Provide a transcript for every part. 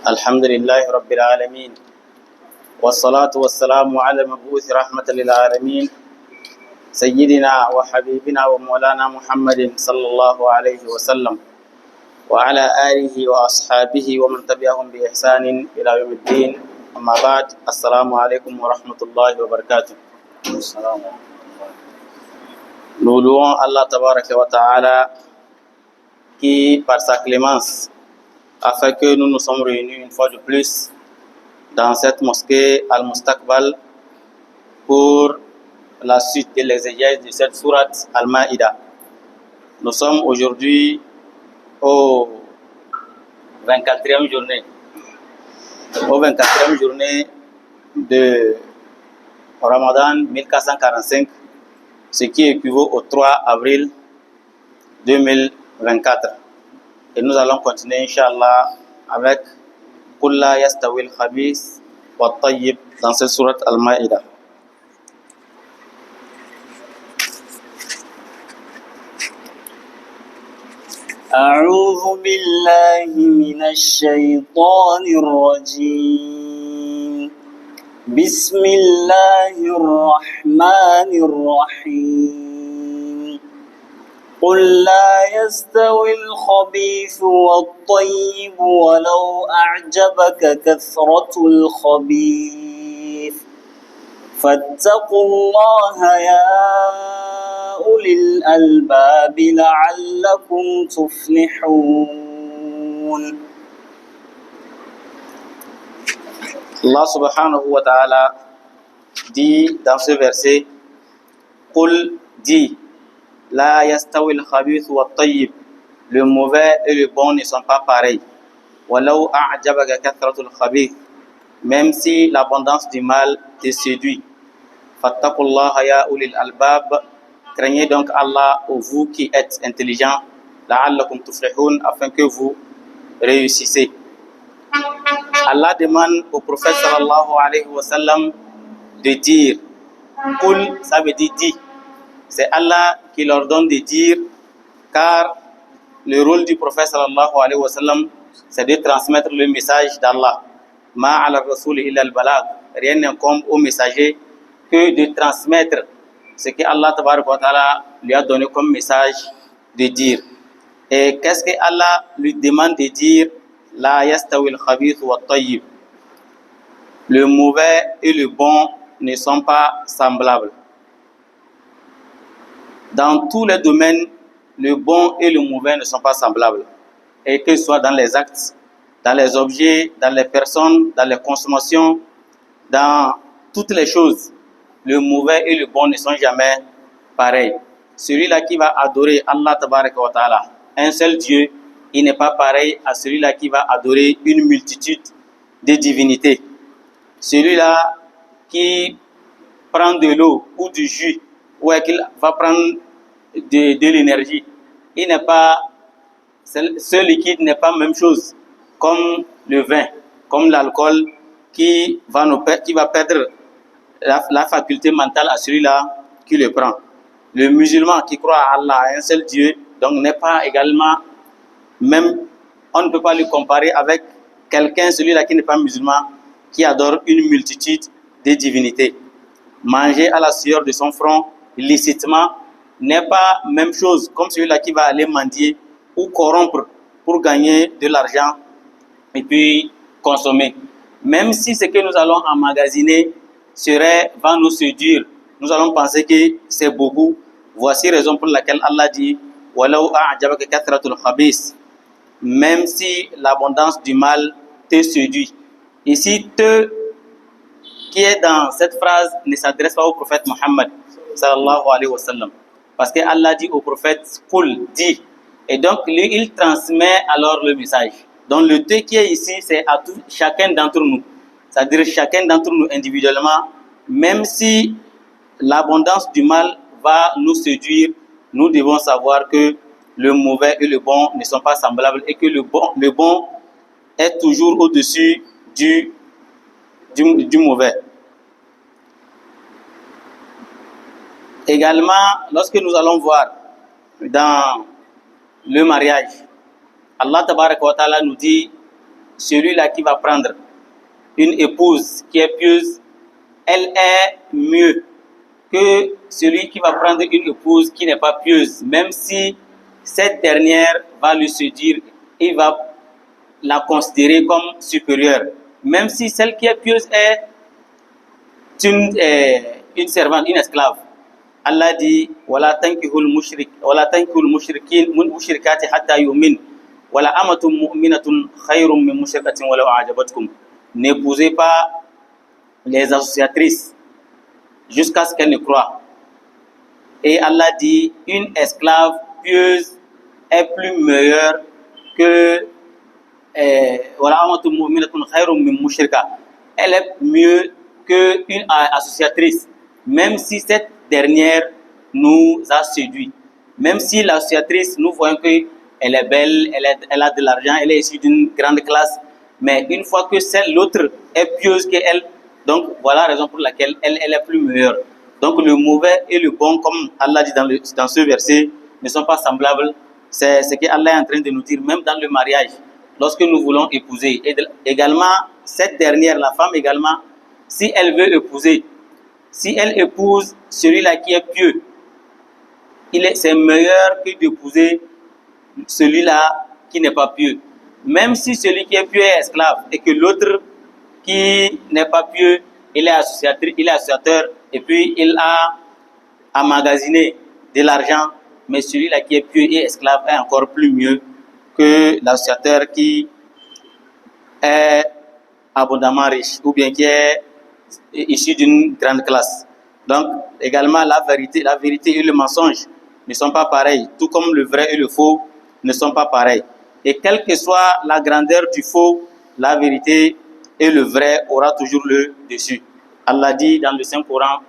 الحمد لله رب العالمين والصلاة والسلام على المبعوث رحمة للعالمين سيدنا وحبيبنا ومولانا محمد صلى الله عليه وسلم وعلى آله وأصحابه ومن تبعهم بإحسان إلى يوم الدين. أما بعد، السلام عليكم ورحمة الله وبركاته. السلام. Nous louons Allah Tabaraka wa Ta'ala qui, par sa clémence, a fait que nous nous sommes réunis une fois de plus dans cette mosquée Al-Mustaqbal pour la suite de l'exégèse de cette sourate Al-Ma'ida. Nous sommes aujourd'hui au 24e journée. Au 24e journée de Ramadan 1445, ce qui équivaut au 3 avril 2024. Et nous allons continuer, Inch'Allah, avec Qul la yastawil khabith wa tayyib dans cette sourate Al-Ma'ida. أعوذ بالله من الشيطان الرجيم بسم الله الرحمن الرحيم قل لا يستوي الخبيث والطيب ولو أعجبك كثرة الخبيث فاتقوا الله يا أولي الألباب لعلكم تفلحون. Allah subhanahu wa ta'ala dit dans ce verset, Qul dit, la yastawil khabith wa tayyib, le mauvais et le bon ne sont pas pareils. Walau a'jabaka kathratul khabith, même si l'abondance du mal te séduit. Fattaqullaha ya ulil albab, craignez donc Allah, vous qui êtes intelligents, la'allakum tuflihun, afin que vous réussissez. Allah demande au prophète sallallahu alayhi wa sallam de dire, Qul, ça veut dire dit. C'est Allah qui leur donne de dire, car le rôle du prophète sallallahu alayhi wa sallam, c'est de transmettre le message d'Allah. Ma ala rasoul illa al-balag, rien n'incombe au messager que de transmettre ce que Allah tabaraka wa ta'ala lui a donné comme message de dire. Et qu'est-ce que Allah lui demande de dire? La yastawil khabith wa tayyib. Le mauvais et le bon ne sont pas semblables. Dans tous les domaines, le bon et le mauvais ne sont pas semblables. Et que ce soit dans les actes, dans les objets, dans les personnes, dans les consommations, dans toutes les choses, le mauvais et le bon ne sont jamais pareils. Celui-là qui va adorer Allah tabaraka wa ta'ala, un seul Dieu, il n'est pas pareil à celui-là qui va adorer une multitude de divinités. Celui-là qui prend de l'eau ou du jus, ou qu'il va prendre de l'énergie, il n'est pas, ce liquide n'est pas la même chose comme le vin, comme l'alcool qui va perdre la faculté mentale à celui-là qui le prend. Le musulman qui croit à Allah, à un seul Dieu, donc n'est pas également même, on ne peut pas le comparer avec quelqu'un, celui-là qui n'est pas musulman, qui adore une multitude de divinités. Manger à la sueur de son front licitement n'est pas la même chose comme celui-là qui va aller mendier ou corrompre pour gagner de l'argent et puis consommer. Même si ce que nous allons emmagasiner va nous séduire, nous allons penser que c'est beaucoup. Voici la raison pour laquelle Allah dit Walau a'jabaka kathratul khabith, même si l'abondance du mal te séduit. Ici, te qui est dans cette phrase ne s'adresse pas au prophète Muhammad sallallahu alayhi wa sallam, parce que Allah dit au prophète Qul, dit, et donc lui il transmet alors le message. Donc le te qui est ici, c'est à chacun d'entre nous, c'est-à-dire chacun d'entre nous individuellement. Même si l'abondance du mal va nous séduire, nous devons savoir que le mauvais et le bon ne sont pas semblables et que le bon est toujours au-dessus du mauvais. Également, lorsque nous allons voir dans le mariage, Allah Tabaraka wa Ta'ala nous dit celui-là qui va prendre une épouse qui est pieuse, elle est mieux que celui qui va prendre une épouse qui n'est pas pieuse, même si cette dernière va lui séduire, il va la considérer comme supérieure. Même si celle qui est pieuse est une servante, une esclave. Allah dit wala tankihul mushrikati hatta yu'min wala amatun mu'minatun khayrun min mushrikatin walau a'jabatkum. N'épousez pas les associatrices jusqu'à ce qu'elles ne croient. Et Allah dit une esclave pieuse est plus meilleure que wala amatun mu'minatun khayrun min mushrika. Elle est mieux qu'une associatrice, même si cette dernière nous a séduit. Même si l'associatrice, nous voyons qu'elle est belle, elle a de l'argent, elle est issue d'une grande classe, mais une fois que l'autre est pieuse qu'elle, donc voilà la raison pour laquelle elle est plus meilleure. Donc le mauvais et le bon, comme Allah dit dans ce verset, ne sont pas semblables. C'est ce que Allah est en train de nous dire, même dans le mariage, lorsque nous voulons épouser. Et également, cette dernière, la femme également, si elle veut épouser, si elle épouse celui-là qui est pieux, c'est meilleur que d'épouser celui-là qui n'est pas pieux. Même si celui qui est pieux est esclave et que l'autre qui n'est pas pieux, il est associateur et puis il a emmagasiné de l'argent, mais celui-là qui est pieux et esclave est encore plus mieux que l'associateur qui est abondamment riche ou bien qui est issu d'une grande classe. Donc, également, la vérité et le mensonge ne sont pas pareils, tout comme le vrai et le faux ne sont pas pareils. Et quelle que soit la grandeur du faux, la vérité et le vrai aura toujours le dessus. Allah dit dans le Saint-Coran,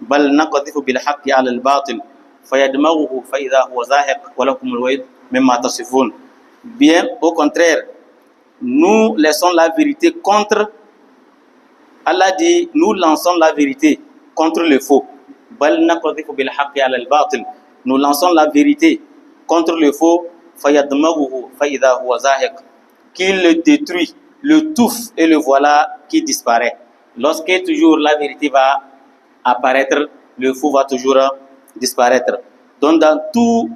بَلْ نَقْذِفُ بِالْحَقِّ عَلَى الْبَاطِلِ فَيَدْمَغُهُ فَإِذَا هُوَ زَاهِقٌ وَلَكُمُ الْوَيْلُ مِمَّا تَصِفُونَ. Bien, au contraire, nous laissons la vérité contre. Allah dit, nous lançons la vérité contre le faux. Nous lançons la vérité contre le faux, qu'il le détruit, le touffe et le voilà qui disparaît. Lorsque toujours la vérité va apparaître, le faux va toujours disparaître. Donc dans tous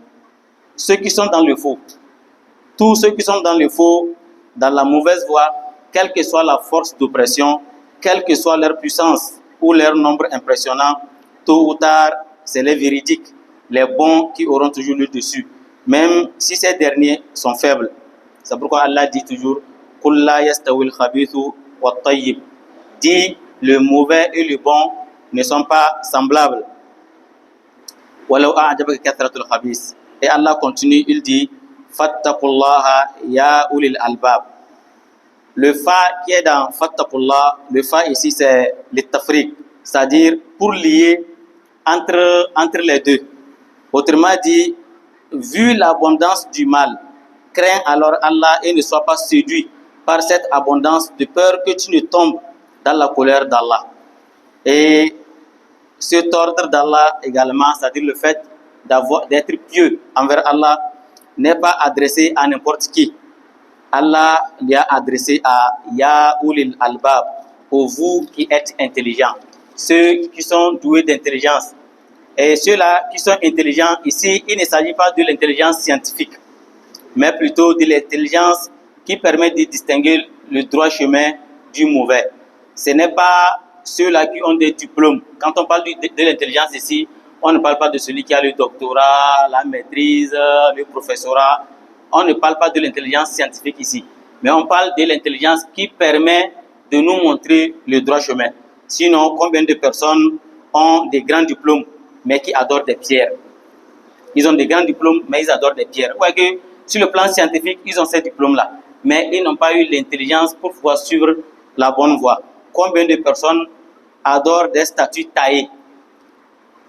ceux qui sont dans le faux, tous ceux qui sont dans le faux, dans la mauvaise voie, quelle que soit la force d'oppression, quelle que soit leur puissance ou leur nombre impressionnant, tôt ou tard, c'est les véridiques, les bons qui auront toujours le dessus, même si ces derniers sont faibles. C'est pourquoi Allah dit toujours « Qul la yastawil khabithu wa tayyib » dit le mauvais et le bon ne sont pas semblables. « Walau a'jabaka kathratul khabith » Et Allah continue, il dit « Fattaqullaha ya ulil albab » Le fa qui est dans Fattakullah, le fa ici c'est le tafriq, c'est-à-dire pour lier entre les deux. Autrement dit, vu l'abondance du mal, crains alors Allah et ne sois pas séduit par cette abondance de peur que tu ne tombes dans la colère d'Allah. Et cet ordre d'Allah également, c'est-à-dire le fait d'être pieux envers Allah, n'est pas adressé à n'importe qui. Allah lui a adressé à Ya Ulil Albab, pour vous qui êtes intelligents, ceux qui sont doués d'intelligence. Et ceux-là qui sont intelligents, ici, il ne s'agit pas de l'intelligence scientifique, mais plutôt de l'intelligence qui permet de distinguer le droit chemin du mauvais. Ce n'est pas ceux-là qui ont des diplômes. Quand on parle de l'intelligence ici, on ne parle pas de celui qui a le doctorat, la maîtrise, le professorat. On ne parle pas de l'intelligence scientifique ici, mais on parle de l'intelligence qui permet de nous montrer le droit chemin. Sinon, combien de personnes ont des grands diplômes, mais qui adorent des pierres? Ils ont des grands diplômes, mais ils adorent des pierres. Vous voyez que sur le plan scientifique, ils ont ces diplômes-là, mais ils n'ont pas eu l'intelligence pour pouvoir suivre la bonne voie. Combien de personnes adorent des statues taillées,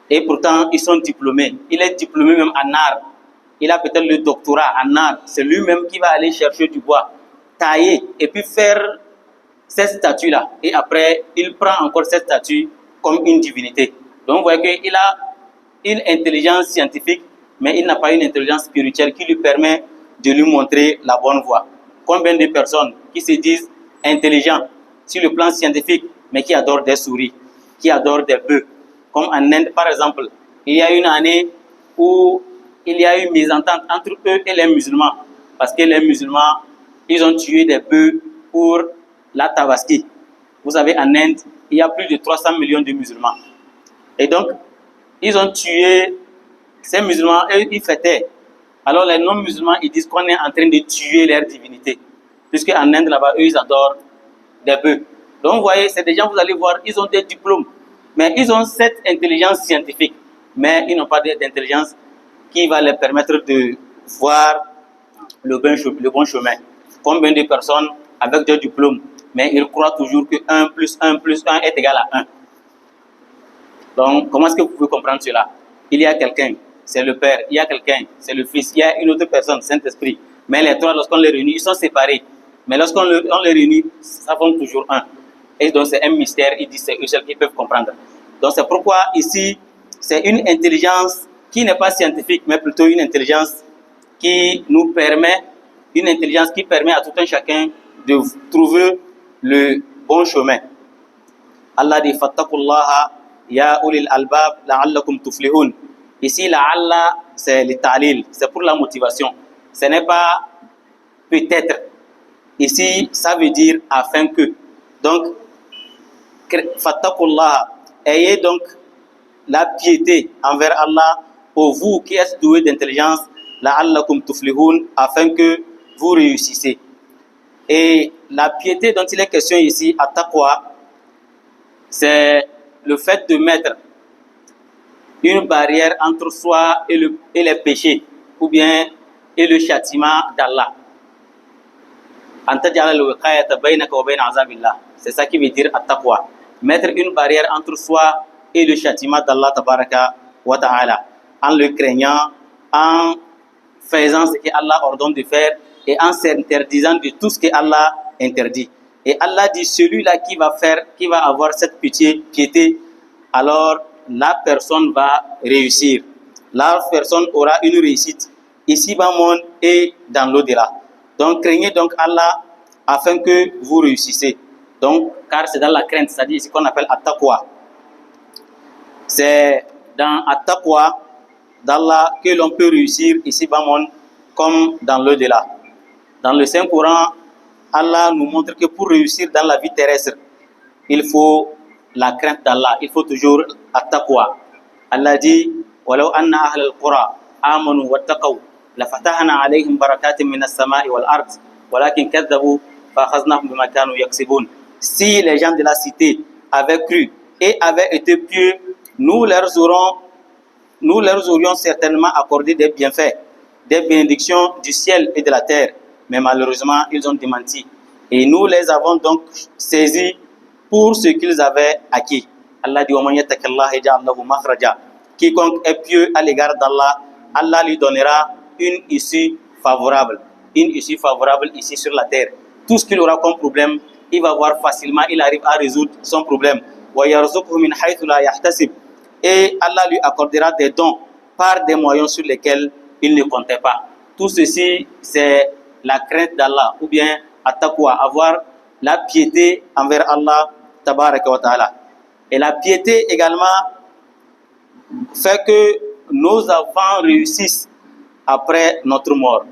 et pourtant ils sont diplômés. Il est diplômé même en art. Il a peut-être le doctorat en art. C'est lui-même qui va aller chercher du bois, tailler et puis faire cette statue-là. Et après, il prend encore cette statue comme une divinité. Donc, vous voyez qu'il a une intelligence scientifique, mais il n'a pas une intelligence spirituelle qui lui permet de lui montrer la bonne voie. Combien de personnes qui se disent intelligents sur le plan scientifique, mais qui adorent des souris, qui adorent des bœufs. Comme en Inde, par exemple, il y a une année où il y a eu mésentente entre eux et les musulmans. Parce que les musulmans, ils ont tué des bœufs pour la tabaski. Vous savez, en Inde, il y a plus de 300 millions de musulmans. Et donc, ils ont tué ces musulmans, eux, ils fêtaient. Alors les non-musulmans, ils disent qu'on est en train de tuer leur divinité. Puisque en Inde, là-bas, eux, ils adorent des bœufs. Donc, vous voyez, c'est des gens, vous allez voir, ils ont des diplômes. Mais ils ont cette intelligence scientifique. Mais ils n'ont pas d'intelligence qui va leur permettre de voir le bon chemin. Combien de personnes avec des diplômes, mais ils croient toujours que 1 plus 1 plus 1 est égal à 1. Donc, comment est-ce que vous pouvez comprendre cela? Il y a quelqu'un, c'est le Père, il y a quelqu'un, c'est le Fils, il y a une autre personne, Saint-Esprit. Mais les trois, lorsqu'on les réunit, ils sont séparés. Mais lorsqu'on les réunit, ça forme toujours un. Et donc, c'est un mystère, ils disent c'est eux seuls qui peuvent comprendre. Donc, c'est pourquoi ici, c'est une intelligence qui n'est pas scientifique, mais plutôt une intelligence qui nous permet, une intelligence qui permet à tout un chacun de trouver le bon chemin. Allah dit fattaqullaha ya ulil albab la'allakum tuflihun. Ici la'alla c'est le ta'lil, c'est pour la motivation. Ce n'est pas peut-être. Ici ça veut dire afin que. Donc fattaqullaha, ayez donc la piété envers Allah, pour vous qui êtes doués d'intelligence, la'allakum tuflihun, afin que vous réussissez. Et la piété dont il est question ici, at-taqwa, c'est le fait de mettre une barrière entre soi et les péchés, ou bien et le châtiment d'Allah. C'est ça qui veut dire at-taqwa. Mettre une barrière entre soi et le châtiment d'Allah tabaraka wa ta'ala, en le craignant, en faisant ce que Allah ordonne de faire et en s'interdisant de tout ce que Allah interdit. Et Allah dit, celui-là qui va avoir cette piété, alors la personne va réussir. La personne aura une réussite ici bas monde et dans l'au-delà. Donc craignez donc Allah afin que vous réussissez. Donc, car c'est dans la crainte, c'est-à-dire ce qu'on appelle at-taqwa. C'est dans at-taqwa d'Allah que l'on peut réussir ici bas monde comme dans l'au-delà. Dans le Saint-Coran, Allah nous montre que pour réussir dans la vie terrestre, il faut la crainte d'Allah, il faut toujours at-taqwa. Allah dit وَلَوْ أَنَّ أَهْلَ الْقُرَى آمَنُوا وَاتَّقَوْا لَفَتَحْنَا عَلَيْهِمْ بَرَكَاتٍ مِنَ السَّمَاءِ وَالْأَرْضِ وَلَكِنْ كَذَّبُوا فَأَخَذْنَاهُمْ بِمَا كَانُوا يَكْسِبُونَ. Si les gens de la cité avaient cru et avaient été pieux, nous leur aurions certainement accordé des bienfaits, des bénédictions du ciel et de la terre. Mais malheureusement, ils ont démenti. Et nous les avons donc saisis pour ce qu'ils avaient acquis. Allah dit وَمَنْ يَتَّقِ اللَّهَ يَجْعَلْ لَهُ مَخْرَجًا. Quiconque est pieux à l'égard d'Allah, Allah lui donnera une issue favorable. Une issue favorable ici sur la terre. Tout ce qu'il aura comme problème, il va voir facilement, il arrive à résoudre son problème. وَيَرْزُقْهُ مِنْ حَيْثُ لَا يَحْتَسِبُ. Et Allah lui accordera des dons par des moyens sur lesquels il ne comptait pas. Tout ceci, c'est la crainte d'Allah, ou bien at-taqwa, avoir la piété envers Allah tabaraka wa ta'ala. Et la piété également fait que nos enfants réussissent après notre mort.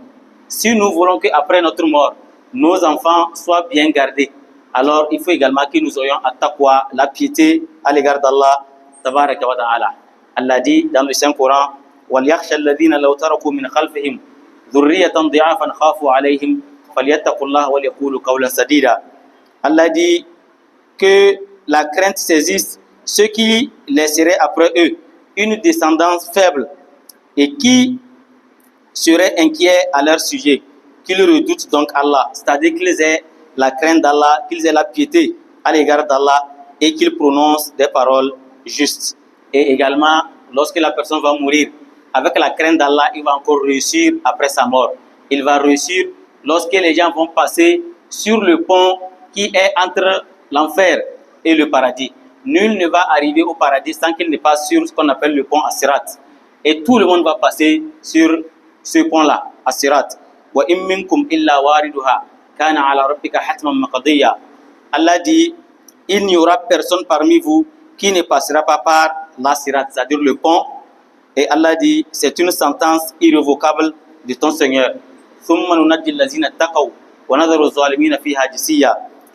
Si nous voulons qu'après notre mort, nos enfants soient bien gardés, alors il faut également que nous ayons at-taqwa, la piété à l'égard d'Allah tabaraka wa ta'ala. Allah dit dans le Saint-Coran وَلْيَخْشَ الَّذِينَ لَوْ تَرَكُوا مِنْ خَلْفِهِمْ ذُرِّيَّةً ضِعَافًا خَافُوا عَلَيْهِمْ فَلْيَتَّقُوا اللَّهَ وَلْيَقُولُوا قَوْلًا سَدِيدًا. Allah dit que la crainte saisisse ceux qui laisseraient après eux une descendance faible et qui seraient inquiets à leur sujet, qu'ils redoutent donc Allah, c'est-à-dire qu'ils aient la crainte d'Allah, qu'ils aient la piété à l'égard d'Allah et qu'ils prononcent des paroles justes. Et également, lorsque la personne va mourir, avec la crainte d'Allah, il va encore réussir après sa mort. Il va réussir lorsque les gens vont passer sur le pont qui est entre l'enfer et le paradis. Nul ne va arriver au paradis sans qu'il ne passe sur ce qu'on appelle le pont As-Sirat. Et tout le monde va passer sur ce pont-là, As-Sirat. وَإِن مِّنكُمْ إِلَّا وَارِدُهَا kana ala rabbika hatman maqdiya. Allah dit, il n'y aura personne parmi vous qui ne passera pas par la sirat, c'est-à-dire le pont. Et Allah dit, c'est une sentence irrévocable de ton Seigneur.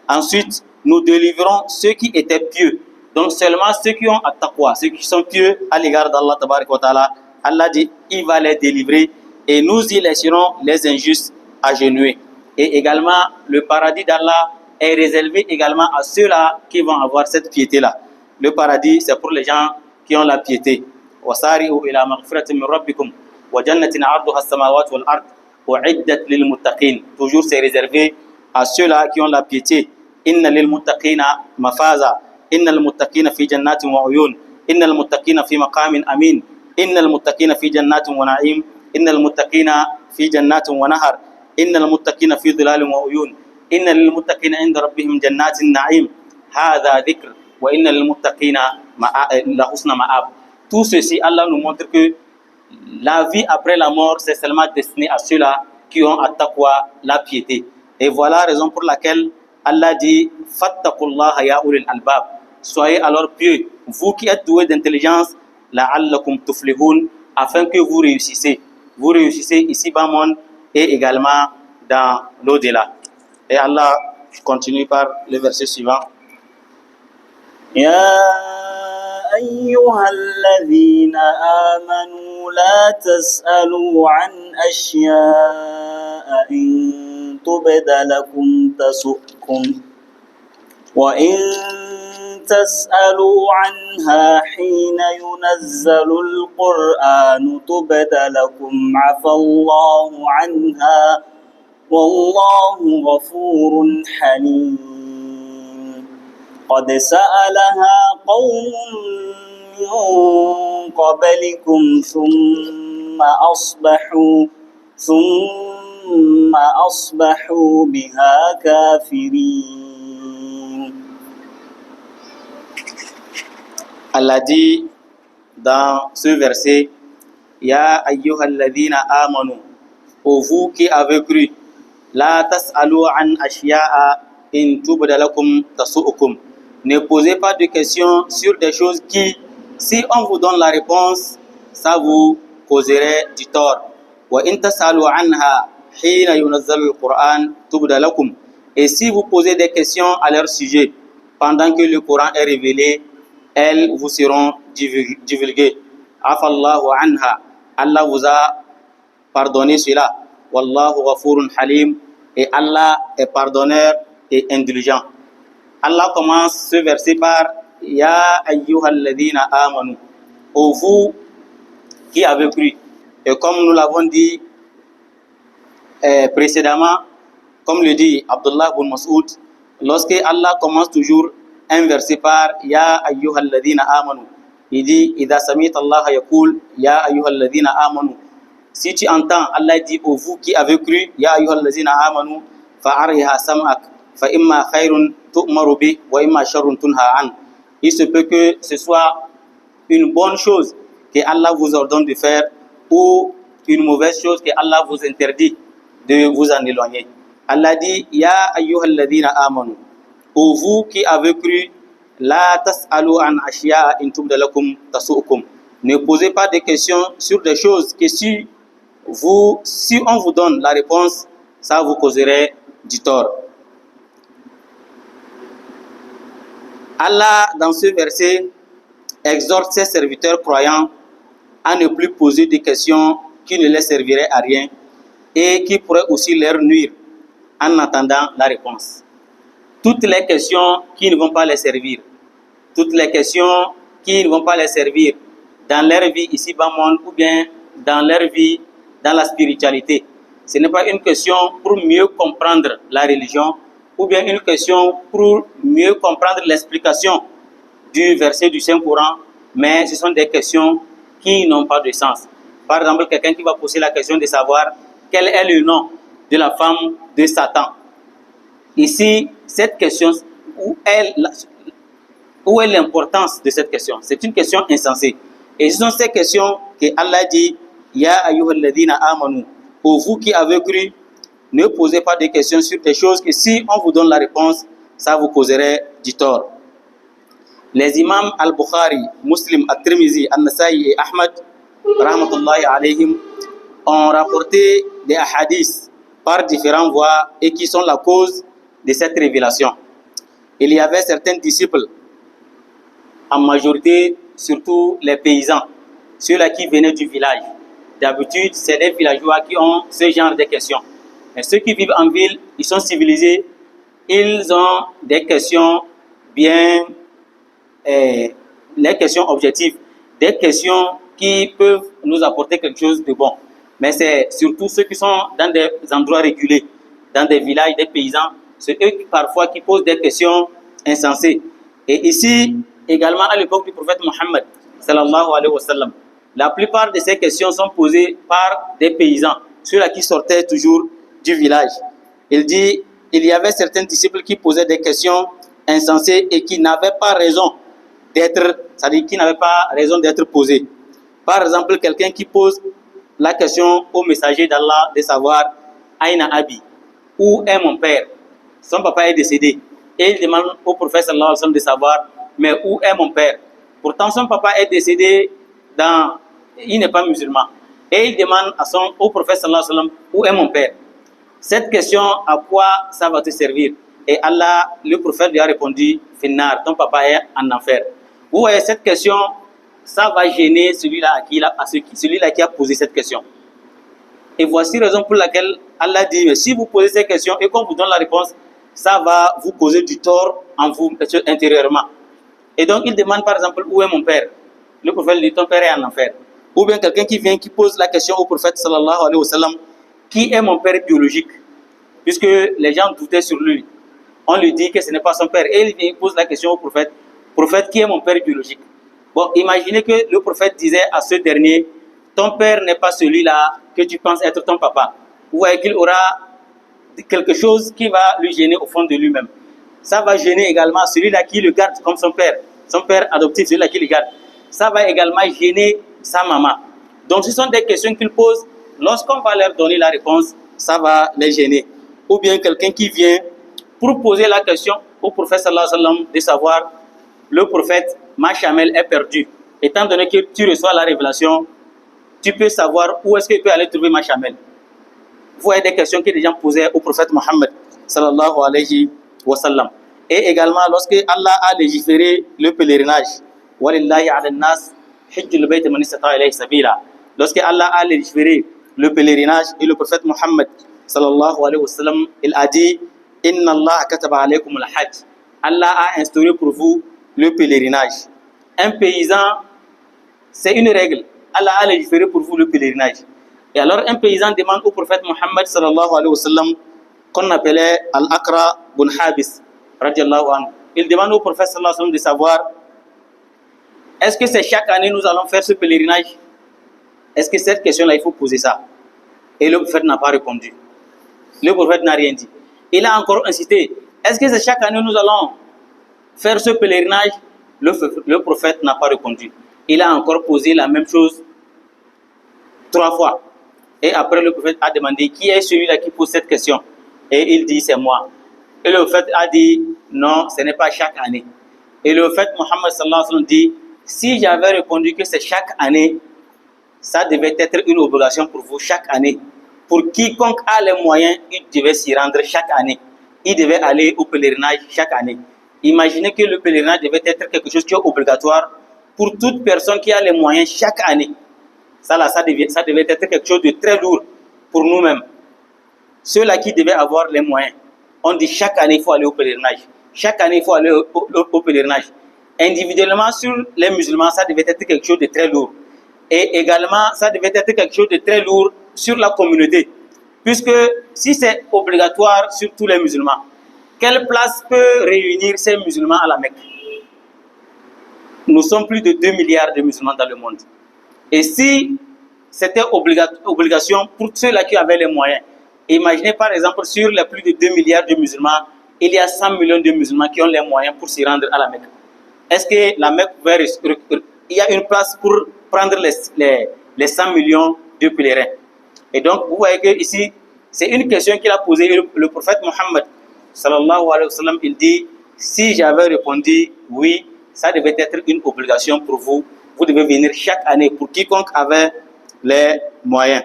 Ensuite, nous délivrons ceux qui étaient pieux. Donc seulement ceux qui ont at-taqwa, ceux qui sont pieux à l'égard d'Allah tabarak wa ta'ala, Allah dit, il va les délivrer et nous y laisserons les injustes agenouillés. Et également, le paradis d'Allah est réservé également à ceux-là qui vont avoir cette piété-là. Le paradis, c'est pour les gens qui ont la piété. وَسَارِئُوا إِلَى مَغْفِرَةٍ مِّن رَبِّكُمْ وَجَنَّةٍ عَرْضُهَا السَّمَاوَاتُ وَالْأَرْضُ وَعِدَّتْ لِلْمُتَّقِينَ. Toujours c'est réservé à ceux-là qui ont la piété. إِنَّ لِلْمُتَّقِينَ مَفَازًا إِنَّ الْمُتَّقِينَ فِي جَنَّاتٍ وَعُيُونٍ إِنَّ الْمُتَّقِينَ فِي مَقَامٍ أَمِينٍ إِنَّ الْمُتَّقِينَ فِي جَنَّاتٍ وَنَعِيمٍ إِنَّ الْمُتَّقِينَ فِي جَنَّاتٍ وَنَهَرٍ إِنَّ الْمُتَّقِينَ فِي ظِلَالٍ وَعُيُونٍ إِنَّ لِلْمُتَّقِينَ عِندَ رَبِّهِمْ جَنَّاتِ النَّعِيمِ هَذَا ذِكْرٌ وَإِنَّ لِلْمُتَّقِينَ لَحُسْنَ مَآبٍ. Tout ceci, Allah nous montre que la vie après la mort, c'est seulement destiné à ceux-là qui ont at-taqwa, la piété. Et voilà la raison pour laquelle Allah dit « Fattaqullaha ya ulil albab » Soyez alors pieux, vous qui êtes doués d'intelligence, la'allakum tuflihun, afin que vous réussissez. Vous réussissez ici-bas monde et également dans l'au-delà. Et Allah continue par le verset suivant. يا أيها الذين آمنوا لا تسألوا عن أشياء إن تبد لكم تسؤكم وإن تسألوا عنها حين ينزل القرآن تبد لكم عفى الله عنها والله غفور حليم. قد سألها قوم من قبلكم ثم أصبحوا بها كافرين. Allah dit dans ce verset, Ya ayyuhalladhina amanu, ô vous qui avez cru, la tas'alu an ashya'a in tubda lakum tasu'ukum. Ne posez pas de questions sur des choses qui, si on vous donne la réponse, ça vous causerait du tort. Wa in tas'alu anha hina yunazzalu al-Qur'an tubda lakum. Et si vous posez des questions à leur sujet pendant que le Coran est révélé, elles vous seront divulguées. Afallahu anha. Allah vous a pardonné cela. Wallahu ghafurun halim. Et Allah est pardonneur et indulgent. Allah commence ce verset par Ya ayyuhalladhina amanu. Ô vous qui avez cru. Et comme nous l'avons dit précédemment, comme le dit Abdullah ibn Mas'ud, lorsque Allah commence toujours un verset par Ya ayyuhalladhina amanu, il dit Idha samita Allah yaqul Ya ayyuhalladhina amanu. Si tu entends Allah dit ô vous qui avez cru Ya ayyuhalladhina amanu fa'ariha sam'ak fa imma khairun tu'maru bi wa imma sharrun tunha an. Il se peut que ce soit une bonne chose que Allah vous ordonne de faire ou une mauvaise chose que Allah vous interdit de vous en éloigner. Allah dit Ya ayyuhalladhina amanu. Ô vous qui avez cru, la tas'alu an ashya'a in tubda lakum tasu'ukum. Ne posez pas de questions sur des choses que si on vous donne la réponse, ça vous causerait du tort. Allah, dans ce verset, exhorte ses serviteurs croyants à ne plus poser de questions qui ne les serviraient à rien et qui pourraient aussi leur nuire en attendant la réponse. Toutes les questions qui ne vont pas les servir, toutes les questions qui ne vont pas les servir dans leur vie ici-bas monde ou bien dans leur vie dans la spiritualité. Ce n'est pas une question pour mieux comprendre la religion ou bien une question pour mieux comprendre l'explication du verset du Saint-Coran, mais ce sont des questions qui n'ont pas de sens. Par exemple, quelqu'un qui va poser la question de savoir quel est le nom de la femme de Satan. Ici, cette question, où est l'importance de cette question? C'est une question insensée. Et ce sont ces questions que Allah dit, Ya ayyuhalladhina amanu, ô vous qui avez cru, Ne posez pas de questions sur des choses que si on vous donne la réponse, ça vous causerait du tort. Les imams Al-Bukhari, Muslim, At-Tirmizi, An-Nasa'i et Ahmad, rahmatullahi alayhim, ont rapporté des hadiths par différentes voies et qui sont la cause de cette révélation. Il y avait certains disciples, en majorité, surtout les paysans, ceux-là qui venaient du village. D'habitude, c'est les villageois qui ont ce genre de questions. Mais ceux qui vivent en ville, ils sont civilisés, ils ont des questions bien, les questions objectives, des questions qui peuvent nous apporter quelque chose de bon. Mais c'est surtout ceux qui sont dans des endroits régulés, dans des villages, des paysans, c'est eux qui parfois qui posent des questions insensées. Et ici, également à l'époque du prophète Mohammed, sallallahu alayhi wa sallam, la plupart de ces questions sont posées par des paysans, ceux-là qui sortaient toujours du village. Il dit, il y avait certains disciples qui posaient des questions insensées et qui n'avaient pas raison d'être, c'est-à-dire qui n'avaient pas raison d'être posées. Par exemple, quelqu'un qui pose la question au messager d'Allah de savoir Aïna Abi, où est mon père? Son papa est décédé. Et il demande au prophète sallallahu alayhi wa sallam de savoir, mais où est mon père? Pourtant, son papa est décédé il n'est pas musulman. Et il demande au prophète sallallahu alayhi wa sallam, où est mon père? Cette question, à quoi ça va te servir? Et Allah, le prophète lui a répondu, Finnar, ton papa est en enfer. Vous voyez, cette question, ça va gêner celui-là qui a posé cette question. Et voici la raison pour laquelle Allah dit, mais si vous posez cette question et qu'on vous donne la réponse, ça va vous causer du tort en vous intérieurement. Et donc, il demande par exemple, où est mon père? Le prophète dit, ton père est en enfer. Ou bien quelqu'un qui vient, qui pose la question au prophète sallallahu alayhi wa sallam, qui est mon père biologique? Puisque les gens doutaient sur lui. On lui dit que ce n'est pas son père. Et il vient, pose la question au prophète, prophète, qui est mon père biologique? Bon, imaginez que le prophète disait à ce dernier, ton père n'est pas celui-là que tu penses être ton papa. Vous voyez qu'il aura quelque chose qui va lui gêner au fond de lui-même. Ça va gêner également celui-là qui le garde comme son père adoptif, celui-là qui le garde. Ça va également gêner sa maman. Donc, ce sont des questions qu'il pose. Lorsqu'on va leur donner la réponse, ça va les gêner. Ou bien quelqu'un qui vient pour poser la question au prophète sallallahu alayhi wa sallam de savoir, le prophète, ma chamelle est perdue. Étant donné que tu reçois la révélation, tu peux savoir où est-ce que tu peux aller trouver ma chamelle. Vous voyez des questions que les gens posaient au prophète Mohammed sallallahu alayhi wa sallam. Et également, lorsque Allah a légiféré le pèlerinage, walillahi ala nas hijjul bayt man istata'a ilayhi sabila. Lorsque Allah a légiféré le pèlerinage et le prophète Mohammed sallallahu alayhi wa sallam, il a dit, inna Allah kataba alaykum al-hajj. Allah a instauré pour vous le pèlerinage. Un paysan, c'est une règle. Allah a légiféré pour vous le pèlerinage. Et alors un paysan demande au prophète Mohammed sallallahu alayhi wa sallam, qu'on appelait Al-Aqra bin Habis, radiallahu anhu. Il demande au prophète sallallahu alayhi wa sallam de savoir, est-ce que c'est chaque année nous allons faire ce pèlerinage? Est-ce que cette question-là, il faut poser ça? Et le prophète n'a pas répondu. Le prophète n'a rien dit. Il a encore insisté, est-ce que c'est chaque année nous allons faire ce pèlerinage? Le prophète n'a pas répondu. Il a encore posé la même chose 3 fois. Et après, le prophète a demandé, qui est celui-là qui pose cette question? Et il dit, c'est moi. Et le prophète a dit, non, ce n'est pas chaque année. Et le prophète Mohammed sallallahu alayhi wa sallam dit, si j'avais répondu que c'est chaque année, ça devait être une obligation pour vous chaque année. Pour quiconque a les moyens, il devait s'y rendre chaque année. Il devait aller au pèlerinage chaque année. Imaginez que le pèlerinage devait être quelque chose qui est obligatoire pour toute personne qui a les moyens chaque année. Ça devait être quelque chose de très lourd pour nous-mêmes. Ceux-là qui devaient avoir les moyens, on dit chaque année il faut aller au pèlerinage. Chaque année il faut aller au pèlerinage. Individuellement sur les musulmans, ça devait être quelque chose de très lourd. Et également, ça devait être quelque chose de très lourd sur la communauté. Puisque si c'est obligatoire sur tous les musulmans, quelle place peut réunir ces musulmans à la Mecque? Nous sommes plus de 2 milliards de musulmans dans le monde. Et si c'était obligation pour ceux-là qui avaient les moyens, imaginez par exemple sur les plus de 2 milliards de musulmans, il y a 100 millions de musulmans qui ont les moyens pour s'y rendre à la Mecque. Est-ce que la Mecque il y a une place pour prendre les 100 millions de pèlerins? Et donc, vous voyez que ici, C'est une question qu'il a posée. Le prophète Mohammed, sallallahu alayhi wa sallam, il dit, si j'avais répondu oui, ça devait être une obligation pour vous. Vous devez venir chaque année pour quiconque avait les moyens.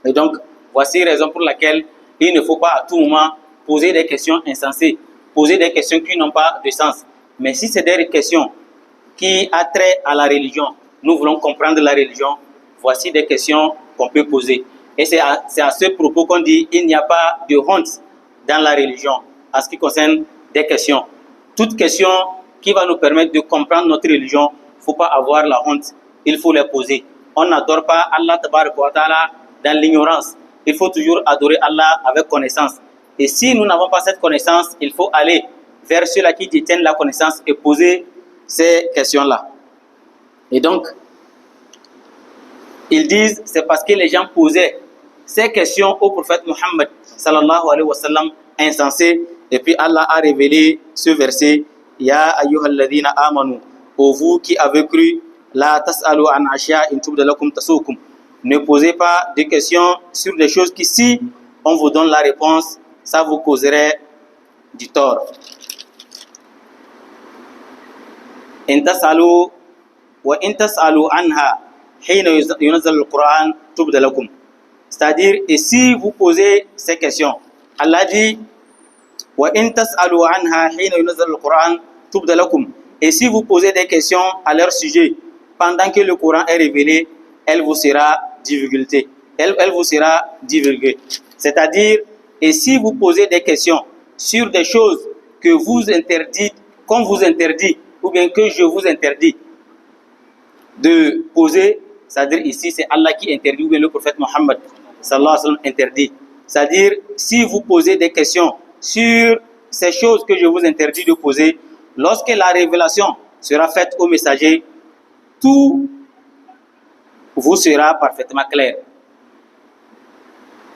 Et donc, voici la raison pour laquelle il ne faut pas à tout moment poser des questions insensées, poser des questions qui n'ont pas de sens. Mais si c'est des questions qui ont trait à la religion, nous voulons comprendre la religion, voici des questions qu'on peut poser. Et c'est à ce propos qu'on dit il n'y a pas de honte dans la religion en ce qui concerne des questions. Toute question qui va nous permettre de comprendre notre religion, il ne faut pas avoir la honte, il faut les poser. On n'adore pas Allah tabaraka wa ta'ala dans l'ignorance. Il faut toujours adorer Allah avec connaissance. Et si nous n'avons pas cette connaissance, il faut aller vers ceux-là qui détiennent la connaissance et poser ces questions-là. Et donc, ils disent, c'est parce que les gens posaient ces questions au prophète Mohammed sallallahu alayhi wa sallam insensées. Et puis Allah a révélé ce verset, Ya ayyuhalladhina amanu, ô vous qui avez cru, la tas'alu an ashiya'in tubda lakum tasukum. Ne posez pas de questions sur des choses qui, si on vous donne la réponse, ça vous causerait du tort. In tas'alu wa in tas'alu anha hina yunazzal al-Qur'an tubda lakum. C'est-à-dire, et si vous posez ces questions, Allah dit wa in tas'alu anha hina yunazzal al-Qur'an tubda lakum. Et si vous posez des questions à leur sujet pendant que le Coran est révélé, elle vous sera divulguée. Elle vous sera divulguée. C'est-à-dire, et si vous posez des questions sur des choses que vous interdisez, qu'on vous interdit, ou bien que je vous interdis de poser, c'est-à-dire ici c'est Allah qui interdit, ou bien le prophète Mohammed sallallahu alayhi wa sallam interdit. C'est-à-dire, si vous posez des questions sur ces choses que je vous interdis de poser, lorsque la révélation sera faite au messager, tout vous sera parfaitement clair.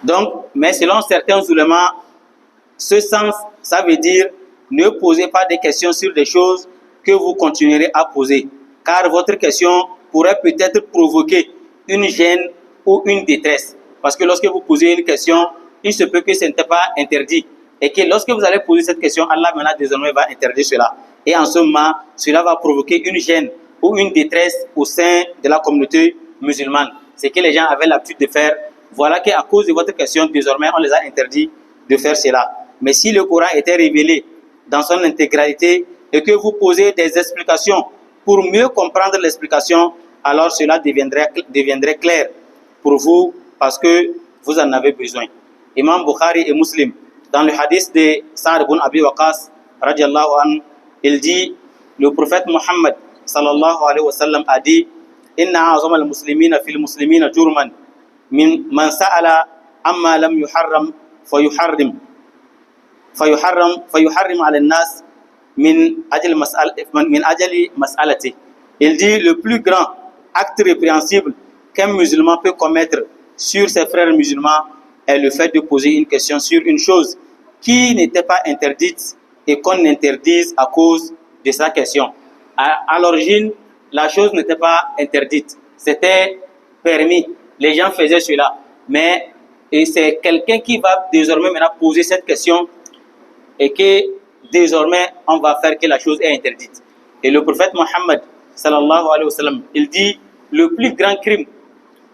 Donc, mais selon certains ulémas, ce sens, ça veut dire ne posez pas des questions sur des choses que vous continuerez à poser, car votre question pourrait peut-être provoquer une gêne ou une détresse. Parce que lorsque vous posez une question, il se peut que ce n'était pas interdit. Et que lorsque vous allez poser cette question, Allah maintenant désormais va interdire cela. Et en ce moment, cela va provoquer une gêne ou une détresse au sein de la communauté musulmane. C'est que les gens avaient l'habitude de faire. Voilà qu'à cause de votre question, désormais, on les a interdit de faire cela. Mais si le Coran était révélé dans son intégralité et que vous posez des explications pour mieux comprendre l'explication, alors cela deviendrait clair pour vous parce que vous en avez besoin. Imam Bukhari et Muslim, dans le hadith de Sa'd ibn Abi Waqqas, radiallahu anhu, il dit, le prophète Mohammed sallallahu alayhi wa sallam a dit, Inna a'zama al-muslimina fil muslimina jurman min man sa'ala amma lam yuharram fayuharrim ala an-nas min ajali mas'alati. Il dit, le plus grand acte répréhensible qu'un musulman peut commettre sur ses frères musulmans est le fait de poser une question sur une chose qui n'était pas interdite et qu'on interdise à cause de sa question. À l'origine, la chose n'était pas interdite, c'était permis. Les gens faisaient cela, mais c'est quelqu'un qui va désormais maintenant poser cette question et que désormais on va faire que la chose est interdite. Et le prophète Mohammed sallallahu alayhi wa sallam, il dit, le plus grand crime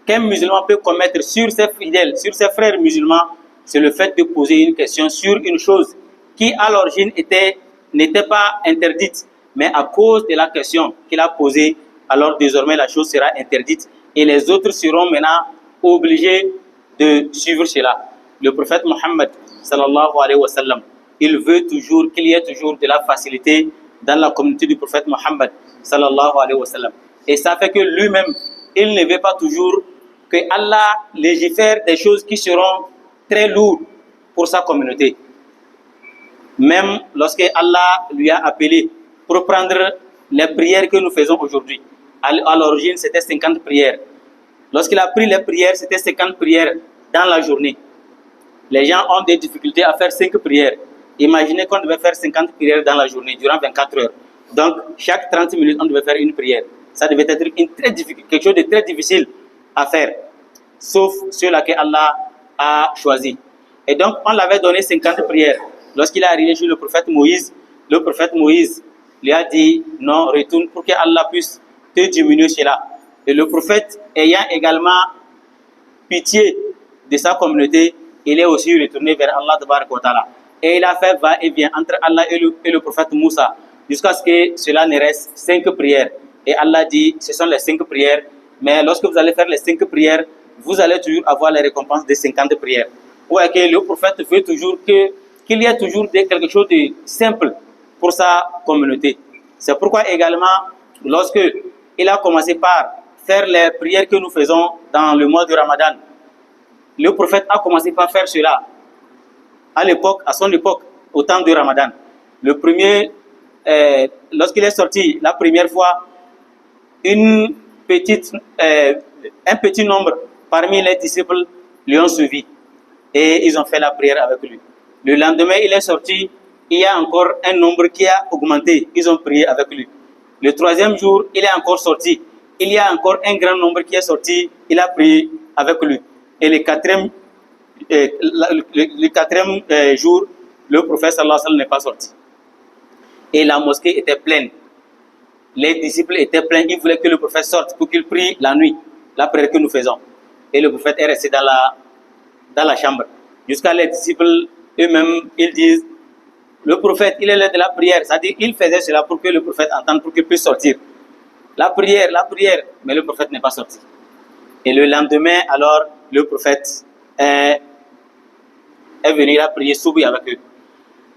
qu'un musulman peut commettre sur ses fidèles, sur ses frères musulmans, c'est le fait de poser une question sur une chose qui à l'origine n'était pas interdite, mais à cause de la question qu'il a posée, alors désormais la chose sera interdite et les autres seront maintenant obligés de suivre cela. Le prophète Mohammed sallallahu alayhi wa sallam, il veut toujours qu'il y ait toujours de la facilité dans la communauté du prophète Mohammed sallallahu alayhi wa sallam. Et ça fait que lui-même, il ne veut pas toujours que Allah légifère des choses qui seront très lourdes pour sa communauté. Même lorsque Allah lui a appelé pour prendre les prières que nous faisons aujourd'hui. À l'origine, c'était 50 prières. Lorsqu'il a pris les prières, c'était 50 prières dans la journée. Les gens ont des difficultés à faire 5 prières. Imaginez qu'on devait faire 50 prières dans la journée, durant 24 heures. Donc, chaque 30 minutes, on devait faire une prière. Ça devait être quelque chose de très difficile à faire. Sauf ceux-là que Allah a choisi. Et donc, on l'avait donné 50 prières. Lorsqu'il est arrivé chez le prophète Moïse lui a dit, non, retourne pour que Allah puisse te diminuer cela. Et le prophète, ayant également pitié de sa communauté, il est aussi retourné vers Allah Tabaraka wa Ta'ala. Et il a fait va-et-vient entre Allah et le prophète Moussa, jusqu'à ce que cela ne reste 5 prières. Et Allah dit, ce sont les 5 prières, mais lorsque vous allez faire les 5 prières, vous allez toujours avoir les récompenses des 50 prières. Ou que le prophète veut toujours qu'il y ait toujours quelque chose de simple pour sa communauté. C'est pourquoi également, lorsque il a commencé par faire les prières que nous faisons dans le mois de Ramadan, le prophète a commencé par faire cela à son époque, au temps de Ramadan. Le premier, lorsqu'il est sorti la première fois, un petit nombre parmi les disciples lui ont suivi et ils ont fait la prière avec lui. Le lendemain, il est sorti, il y a encore un nombre qui a augmenté, ils ont prié avec lui. Le troisième jour, il est encore sorti, il y a encore un grand nombre qui est sorti, il a prié avec lui. Et le quatrième jour, le prophète sallallahu alayhi wa sallam n'est pas sorti. Et la mosquée était pleine. Les disciples étaient pleins, ils voulaient que le prophète sorte pour qu'il prie la nuit, la prière que nous faisons. Et le prophète est resté dans la chambre. Jusqu'à les disciples eux-mêmes, ils disent, le prophète, il est là de la prière. C'est-à-dire, il faisait cela pour que le prophète entende, pour qu'il puisse sortir. La prière, mais le prophète n'est pas sorti. Et le lendemain, alors, le prophète est venu, il a prié Soubi avec eux.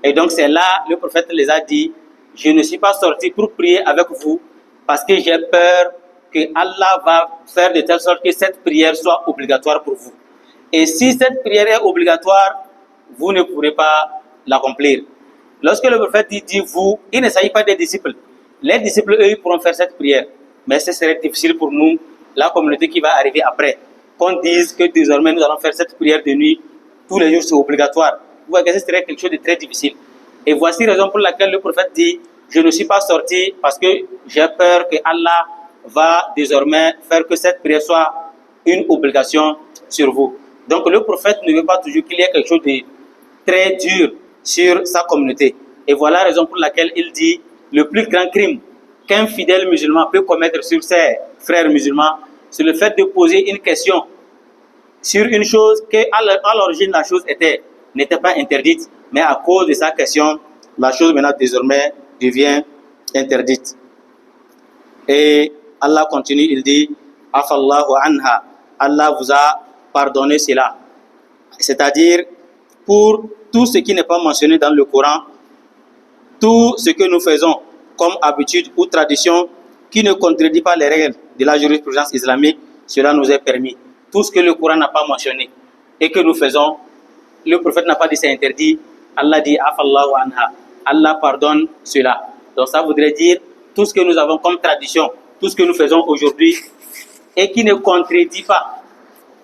Et donc, c'est là, le prophète les a dit, je ne suis pas sorti pour prier avec vous parce que j'ai peur que Allah va faire de telle sorte que cette prière soit obligatoire pour vous. Et si cette prière est obligatoire, vous ne pourrez pas l'accomplir. Lorsque le prophète dit vous, il ne s'agit pas des disciples. Les disciples, eux, ils pourront faire cette prière. Mais ce serait difficile pour nous, la communauté qui va arriver après, qu'on dise que désormais nous allons faire cette prière de nuit tous les jours, c'est obligatoire. Vous voyez que ce serait quelque chose de très difficile. Et voici la raison pour laquelle le prophète dit, je ne suis pas sorti parce que j'ai peur que Allah va désormais faire que cette prière soit une obligation sur vous. Donc le prophète ne veut pas toujours qu'il y ait quelque chose de très dur sur sa communauté. Et voilà la raison pour laquelle il dit, le plus grand crime qu'un fidèle musulman peut commettre sur ses frères musulmans, c'est le fait de poser une question sur une chose que à l'origine la chose n'était pas interdite, mais à cause de sa question, la chose maintenant désormais devient interdite. Et Allah continue, il dit, Afallahu anha, Allah vous a pardonné cela. C'est-à-dire, pour tout ce qui n'est pas mentionné dans le Coran, tout ce que nous faisons comme habitude ou tradition qui ne contredit pas les règles de la jurisprudence islamique, cela nous est permis. Tout ce que le Coran n'a pas mentionné et que nous faisons, le prophète n'a pas dit c'est interdit, Allah dit Afallahu anha, Allah pardonne cela. Donc ça voudrait dire tout ce que nous avons comme tradition, tout ce que nous faisons aujourd'hui et qui ne contredit pas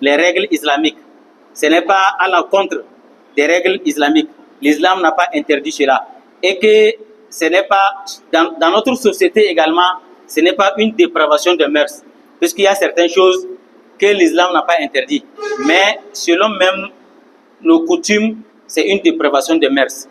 les règles islamiques. Ce n'est pas à l'encontre des règles islamiques. L'islam n'a pas interdit cela. Et que ce n'est pas, dans notre société également, ce n'est pas une dépravation de mœurs. Puisqu'il y a certaines choses que l'islam n'a pas interdit. Mais selon même nos coutumes, c'est une dépravation de mœurs.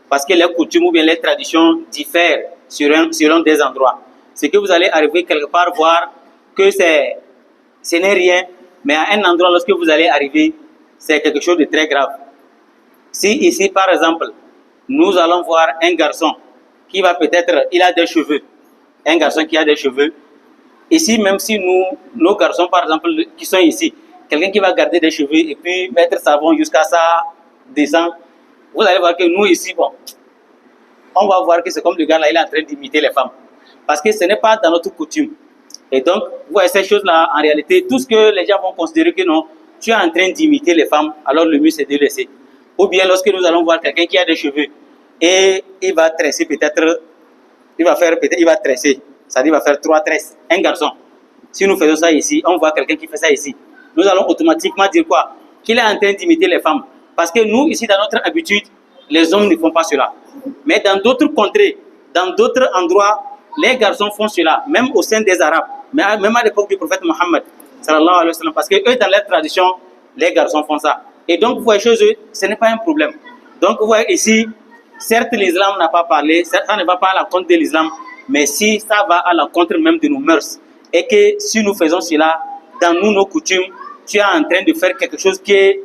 Parce que les coutumes ou bien les traditions diffèrent selon des endroits. C'est que vous allez arriver quelque part voir que ce n'est rien, mais à un endroit, lorsque vous allez arriver, c'est quelque chose de très grave. Si ici, par exemple, nous allons voir un garçon qui va peut-être, il a des cheveux, un garçon qui a des cheveux, ici, même si nos garçons, par exemple, qui sont ici, quelqu'un qui va garder des cheveux et puis mettre savon jusqu'à ça descend, vous allez voir que nous ici, bon, on va voir que c'est comme le gars là, il est en train d'imiter les femmes. Parce que ce n'est pas dans notre coutume. Et donc, vous voyez ces choses-là, en réalité, tout ce que les gens vont considérer que non, tu es en train d'imiter les femmes, alors le mieux c'est de laisser. Ou bien lorsque nous allons voir quelqu'un qui a des cheveux et il va tresser peut-être, il va tresser, c'est-à-dire il va faire 3 tresses, un garçon. Si nous faisons ça ici, on voit quelqu'un qui fait ça ici. Nous allons automatiquement dire quoi? Qu'il est en train d'imiter les femmes. Parce que nous, ici, dans notre habitude, les hommes ne font pas cela. Mais dans d'autres contrées, dans d'autres endroits, les garçons font cela, même au sein des Arabes, même à l'époque du prophète Mohammed, sallallahu alayhi wa sallam, parce que eux, dans leur tradition, les garçons font ça. Et donc, vous voyez, chez eux, ce n'est pas un problème. Donc, vous voyez ici, certes, l'islam n'a pas parlé, ça ne va pas à l'encontre de l'islam, mais si ça va à l'encontre même de nos mœurs, et que si nous faisons cela, dans nous, nos coutumes, tu es en train de faire quelque chose que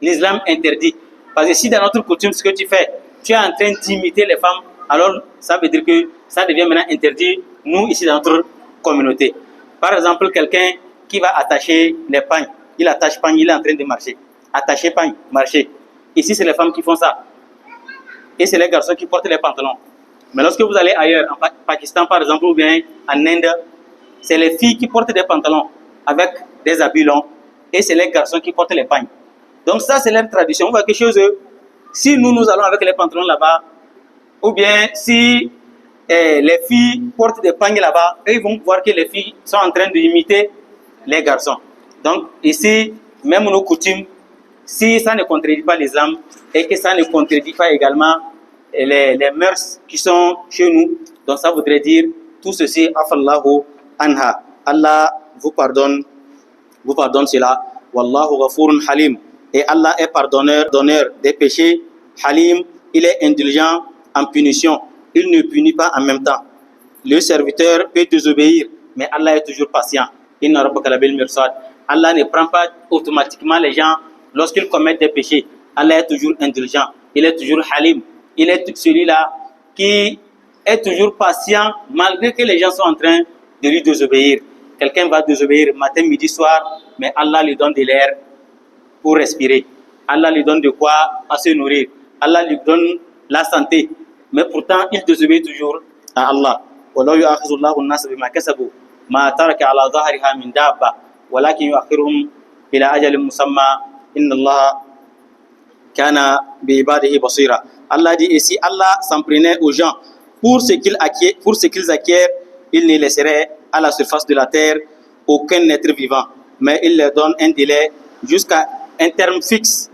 l'islam interdit. Parce que si dans notre coutume, ce que tu fais, tu es en train d'imiter les femmes, alors ça veut dire que ça devient maintenant interdit, nous, ici, dans notre communauté. Par exemple, quelqu'un qui va attacher les pagnes, il attache pagne, il est en train de marcher. Attacher pagne, marcher. Ici, c'est les femmes qui font ça. Et c'est les garçons qui portent les pantalons. Mais lorsque vous allez ailleurs, en Pakistan par exemple, ou bien en Inde, c'est les filles qui portent des pantalons avec des habits longs, et c'est les garçons qui portent les pagnes. Donc ça, c'est leur tradition. On voit quelque chose, si nous allons avec les pantalons là-bas, ou bien si les filles portent des pagnes là-bas, ils vont voir que les filles sont en train d'imiter les garçons. Donc ici, même nos coutumes, si ça ne contredit pas l'islam et que ça ne contredit pas également les mœurs qui sont chez nous, donc ça voudrait dire tout ceci, afallahu anha. Allah vous pardonne cela. Wallahu ghafurun halim. Et Allah est pardonneur des péchés. Halim, il est indulgent en punition. Il ne punit pas en même temps. Le serviteur peut désobéir, mais Allah est toujours patient. Inna rabbaka labil mirsad. Allah ne prend pas automatiquement les gens lorsqu'ils commettent des péchés. Allah est toujours indulgent. Il est toujours halim. Il est celui-là qui est toujours patient malgré que les gens sont en train de lui désobéir. Quelqu'un va désobéir matin, midi, soir, mais Allah lui donne de l'air pour respirer. Allah lui donne de quoi à se nourrir. Allah lui donne la santé. Mais pourtant, il désobéit toujours à Allah. وَلَوْ يُؤَاخِذُ اللَّهُ النَّاسَ بِمَا كَسَبُوا مَا تَرَكَ عَلَى ظَهْرِهَا مِنْ دَابَّةٍ وَلَكِنْ يُؤَخِّرُهُمْ إِلَى أَجَلٍ مُّسَمًّى إِنَّ اللَّهَ كَانَ بِعِبَادِهِ بَصِيرًا. Allah dit ici, Allah s'en prenait aux gens pour ce qu'ils acquièrent, il ne laisserait à la surface de la terre aucun être vivant, mais il leur donne un délai jusqu'à un terme fixe.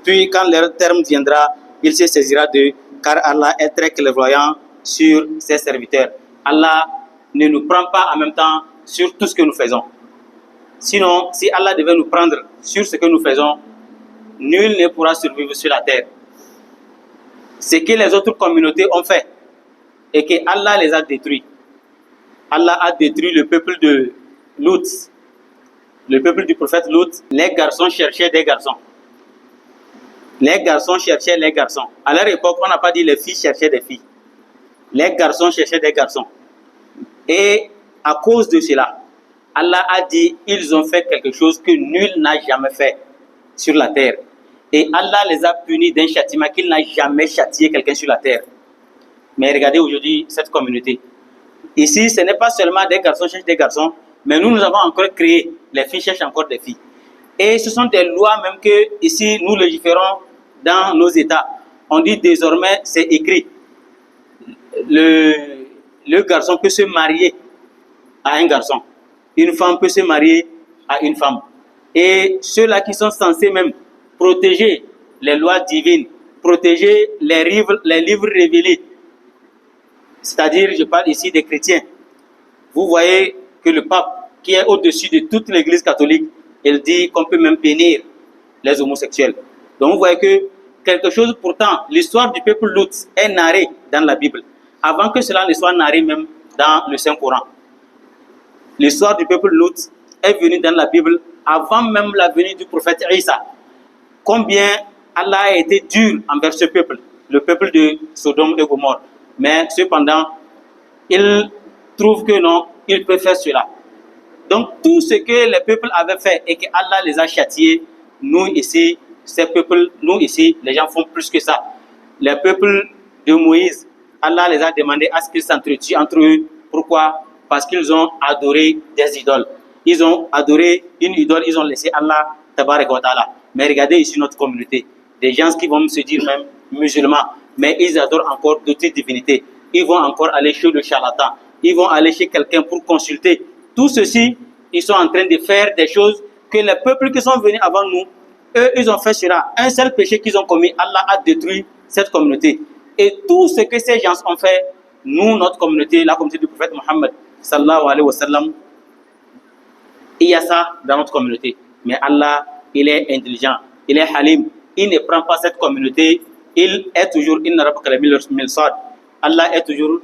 Puis quand leur terme viendra, il se saisira d'eux, car Allah est très clairvoyant sur ses serviteurs. Allah ne nous prend pas en même temps sur tout ce que nous faisons. Sinon, si Allah devait nous prendre sur ce que nous faisons, nul ne pourra survivre sur la terre. Ce que les autres communautés ont fait et que Allah les a détruits. Allah a détruit le peuple de Lut, le peuple du prophète Lut. Les garçons cherchaient des garçons. Les garçons cherchaient les garçons. À leur époque, on n'a pas dit les filles cherchaient des filles. Les garçons cherchaient des garçons. Et à cause de cela, Allah a dit, ils ont fait quelque chose que nul n'a jamais fait sur la terre. Et Allah les a punis d'un châtiment qu'il n'a jamais châtié quelqu'un sur la terre. Mais regardez aujourd'hui cette communauté. Ici, ce n'est pas seulement des garçons cherchent des garçons, mais nous avons encore créé, les filles cherchent encore des filles. Et ce sont des lois même que ici nous légiférons dans nos États. On dit désormais, c'est écrit, le garçon peut se marier à un garçon. Une femme peut se marier à une femme. Et ceux-là qui sont censés même protéger les lois divines, protéger les livres révélés, c'est-à-dire, je parle ici des chrétiens. Vous voyez que le pape, qui est au-dessus de toute l'église catholique, il dit qu'on peut même bénir les homosexuels. Donc vous voyez que quelque chose, pourtant, l'histoire du peuple Lut est narrée dans la Bible, avant que cela ne soit narré même dans le Saint-Coran. L'histoire du peuple Lut est venue dans la Bible avant même la venue du prophète Isa. Combien Allah a été dur envers ce peuple, le peuple de Sodome et Gomorrhe. Mais cependant, il trouve que non, il peut faire cela. Donc tout ce que les peuples avaient fait et que Allah les a châtiés, nous ici, ces peuples, nous ici, les gens font plus que ça. Les peuples de Moïse, Allah les a demandé à ce qu'ils s'entretuent entre eux. Pourquoi? Parce qu'ils ont adoré des idoles. Ils ont adoré une idole, ils ont laissé Allah, tabaraka wa ta'ala. Mais regardez ici notre communauté, des gens qui vont se dire même musulmans, mais ils adorent encore d'autres divinités. Ils vont encore aller chez le charlatan. Ils vont aller chez quelqu'un pour consulter. Tout ceci, ils sont en train de faire des choses que les peuples qui sont venus avant nous, eux, ils ont fait cela. Un seul péché qu'ils ont commis, Allah a détruit cette communauté. Et tout ce que ces gens ont fait, nous, notre communauté, la communauté du prophète Mohammed, sallallahu alayhi wa sallam, il y a ça dans notre communauté. Mais Allah, il est intelligent. il est Halim, il ne prend pas cette communauté, il est toujours inna rabbaka labil mirsad. Allah est toujours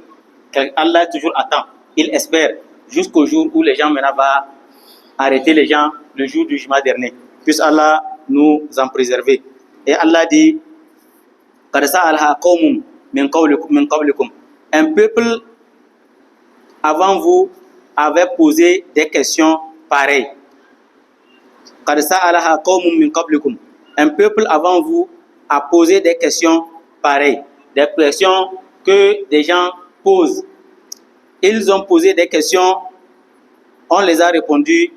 à temps. Il espère jusqu'au jour où les gens maintenant vont arrêter les gens le jour du jugement dernier. Puisse Allah nous en préserver. Et Allah dit qad sa'alaha qawmun min qablikum. Un peuple avant vous avait posé des questions pareilles. Qad sa'alaha qawmun min qablikum. Un peuple avant vous a posé des questions pareilles, des questions que des gens posent. Ils ont posé des questions, on les a répondu,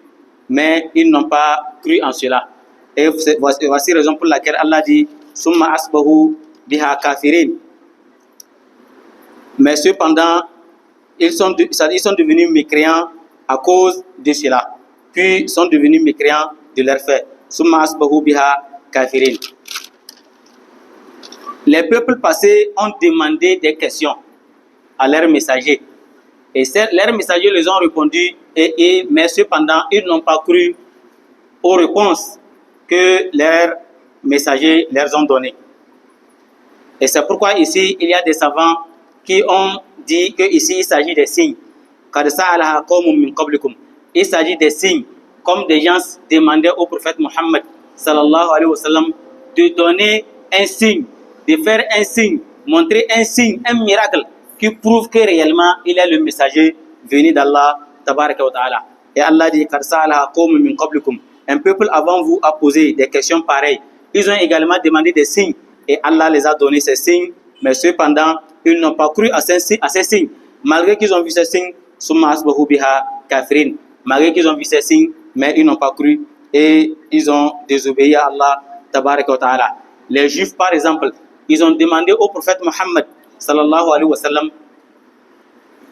mais ils n'ont pas cru en cela. Et voici la raison pour laquelle Allah dit Summa asbahu biha kafirin. Mais cependant, ils sont devenus mécréants à cause de cela. Puis ils sont devenus mécréants de leur fait. Summa asbahu biha kafirin. Les peuples passés ont demandé des questions à leurs messagers. Et leurs messagers les ont répondu, mais cependant, ils n'ont pas cru aux réponses que leurs messagers leur ont données. Et c'est pourquoi ici, il y a des savants qui ont dit qu'ici, il s'agit des signes. Il s'agit des signes, comme des gens demandaient au prophète Mohammed sallallahu alayhi wa sallam de donner un signe, de faire un signe, montrer un signe, un miracle qui prouve que réellement il est le messager venu d'Allah tabaraka wa ta'ala. Et Allah dit un peuple avant vous a posé des questions pareilles. Ils ont également demandé des signes et Allah les a donné ces signes, mais cependant ils n'ont pas cru à ces signes. Malgré qu'ils ont vu ces signes, malgré qu'ils ont vu ces signes, mais ils n'ont pas cru et ils ont désobéi à Allah tabaraka wa ta'ala. Les Juifs par exemple, ils ont demandé au prophète Mohammed sallallahu alayhi wa sallam,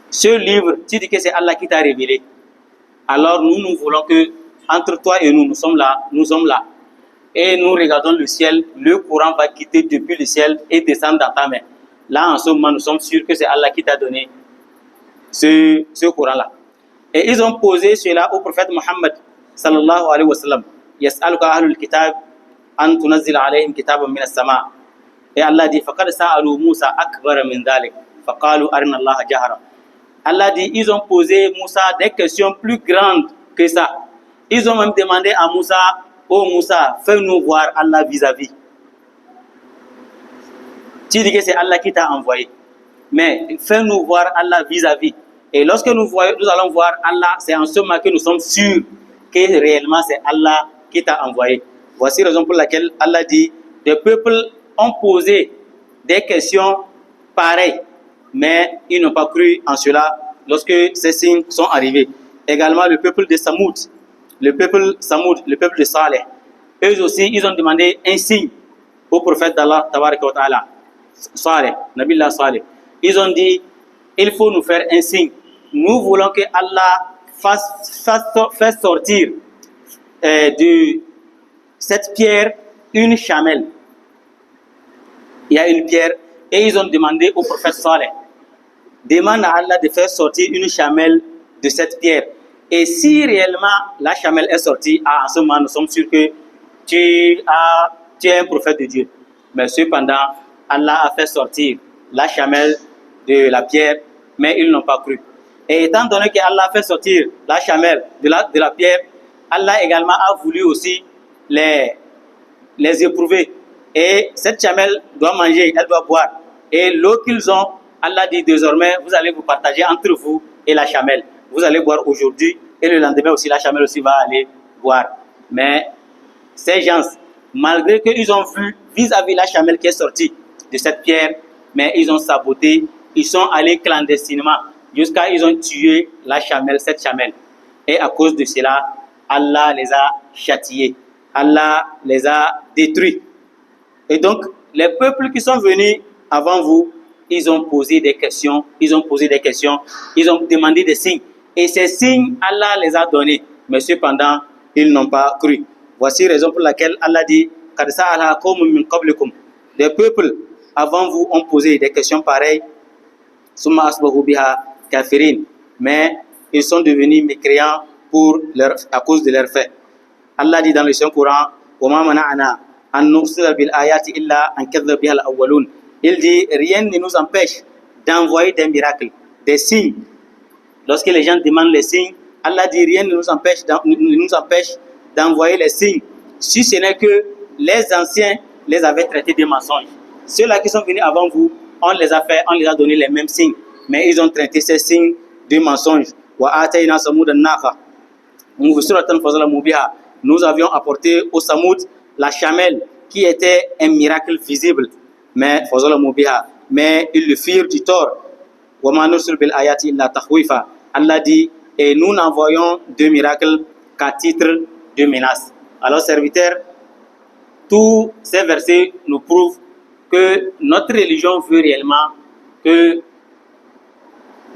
ce livre, tu dis que c'est Allah qui t'a révélé. Alors nous voulons que entre toi et nous sommes là, et nous regardons le ciel, le courant va quitter depuis le ciel et descendre dans ta main. Là en ce moment, nous sommes sûrs que c'est Allah qui t'a donné ce courant-là. Et ils ont posé cela au prophète Mohammed sallallahu alayhi wa sallam. Yas'aluka ahlul kitab an tunazzila alayhim kitaban min as-sama'. Et Allah dit faqad sa'alu Musa akbar min dhalik faqalu arina Allah jahra. Allah dit ils ont posé Moussa des questions plus grandes que ça. Ils ont même demandé à Moussa, oh Moussa, fais-nous voir Allah vis-à-vis. Tu dis que c'est Allah qui t'a envoyé, mais fais-nous voir Allah vis-à-vis. Et lorsque nous allons voir Allah, c'est en ce moment que nous sommes sûrs que réellement c'est Allah qui t'a envoyé. Voici la raison pour laquelle Allah dit des peuples ont posé des questions pareilles, mais ils n'ont pas cru en cela lorsque ces signes sont arrivés. Également le peuple de Samoud, le peuple de Saleh, eux aussi ils ont demandé un signe au prophète d'Allah tabaraka wa ta'ala, Saleh, Nabillah Saleh. Ils ont dit il faut nous faire un signe. Nous voulons que Allah fasse sortir de cette pierre une chamelle. Il y a une pierre et ils ont demandé au prophète Saleh, demande à Allah de faire sortir une chamelle de cette pierre. Et si réellement la chamelle est sortie, en ce moment nous sommes sûrs que tu es un prophète de Dieu. Mais cependant, Allah a fait sortir la chamelle de la pierre, mais ils n'ont pas cru. Et étant donné qu'Allah a fait sortir la chamelle de la pierre, Allah également a voulu aussi les éprouver. Et cette chamelle doit manger, elle doit boire. Et l'eau qu'ils ont, Allah dit désormais, vous allez vous partager entre vous et la chamelle. Vous allez boire aujourd'hui et le lendemain aussi, la chamelle aussi va aller boire. Mais ces gens, malgré qu'ils ont vu vis-à-vis la chamelle qui est sortie de cette pierre, mais ils ont saboté, ils sont allés clandestinement jusqu'à ils ont tué la chamelle, cette chamelle. Et à cause de cela, Allah les a châtiés, Allah les a détruits. Et donc, les peuples qui sont venus avant vous, ils ont posé des questions, ils ont demandé des signes. Et ces signes, Allah les a donnés. Mais cependant, ils n'ont pas cru. Voici la raison pour laquelle Allah dit des peuples avant vous ont posé des questions pareilles. Mais ils sont devenus mécréants à cause de leurs faits. Allah dit dans le Saint-Coran, an nursila bil ayati illa an kadhaba biha al-awwalun. Il dit rien ne nous empêche d'envoyer des miracles, des signes. Lorsque les gens demandent les signes, Allah dit rien ne nous empêche d'envoyer les signes, si ce n'est que les anciens les avaient traités de mensonges. Ceux-là qui sont venus avant vous, on les a donné les mêmes signes, mais ils ont traité ces signes de mensonges. Nous avions apporté au Samoud la chamelle qui était un miracle visible, mais ils le firent du tort. Allah dit, et nous n'envoyons de miracles qu'à titre de menace. Alors, serviteurs, tous ces versets nous prouvent que notre religion veut réellement que